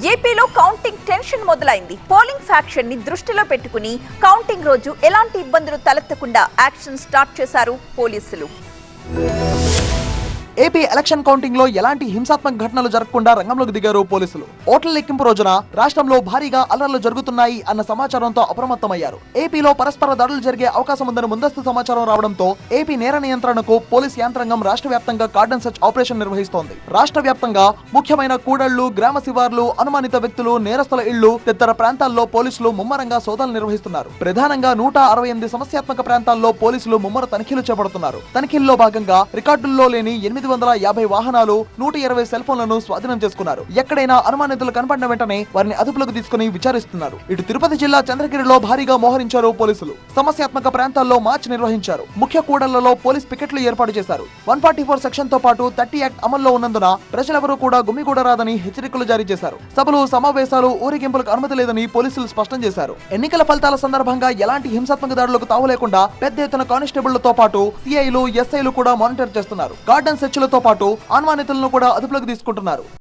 ఏపీలో counting tension మొదలైంది. Polling faction ని దృష్టిలో పెట్టుకుని కౌంటింగ్ రోజు ఎలాంటి ఇబ్బందులు తలెత్తకుండా యాక్షన్ స్టార్ట్ చేశారు పోలీసులు. ఏపీ ఎలక్షన్ కౌంటింగ్ లో ఎలాంటి హింసాత్మక ఘటనలు జరగకుండా రంగంలోకి దిగారు పోలీసులు. ఓట్ల లెక్కింపు రోజున రాష్ట్రంలో భారీగా అల్లర్లు జరుగుతున్నాయి అన్న సమాచారంతో అప్రమత్తమయ్యారు. ఏపీలో పరస్పర దాడులు జరిగే అవకాశం ఉందని ముందస్తు సమాచారం రావడంతో ఏపీ నేర నియంత్రణకు పోలీస్ యంత్రాంగం రాష్ట్ర వ్యాప్తంగా కార్డన్ సెర్చ్ ఆపరేషన్ నిర్వహిస్తోంది. రాష్ట్ర వ్యాప్తంగా ముఖ్యమైన కూడళ్లు, గ్రామ శివార్లు, అనుమానిత వ్యక్తులు, నేరస్తుల ఇళ్లు తదితర ప్రాంతాల్లో పోలీసులు ముమ్మరంగా సోదాలు నిర్వహిస్తున్నారు. ప్రధానంగా 168 సమస్యాత్మక ప్రాంతాల్లో పోలీసులు ముమ్మర తనిఖీలు చేపడుతున్నారు. తనిఖీల్లో భాగంగా రికార్డుల్లో లేని 850 వాహనాలు, 120 సెల్ ఫోన్లను స్వాధీనం చేసుకున్నారు. ఎక్కడైనా అనుమానితులు కనపడిన వెంటనే వారిని అదుపులోకి తీసుకుని విచారిస్తున్నారు. ఇటు తిరుపతి జిల్లా చంద్రగిరిలో భారీగా మోహరించారు పోలీసులు. సమస్యాత్మక ప్రాంతాల్లో మార్చ్ నిర్వహించారు. ముఖ్య కూడళ్లలో పోలీస్ పికెట్లు ఏర్పాటు చేశారు. 144 సెక్షన్ తో పాటు 30 యాక్ట్ అమల్లో ఉన్నందున ప్రజలెవరూ కూడా గుమిగూడరాదని హెచ్చరికలు జారీ చేశారు. సభలు, సమావేశాలు, ఊరేగింపులకు అనుమతి లేదని పోలీసులు స్పష్టం చేశారు. ఎన్నికల ఫలితాల సందర్భంగా ఎలాంటి హింసాత్మక దాడులకు తావు లేకుండా పెద్ద ఎత్తున కానిస్టేబుళ్లతో పాటు సిఐలు, ఎస్ఐలు కూడా మానిటర్ చేస్తున్నారు. గార్డెన్ సెర్చ్లతో పాటు అనుమానితులను కూడా అదుపులోకి తీసుకుంటున్నారు.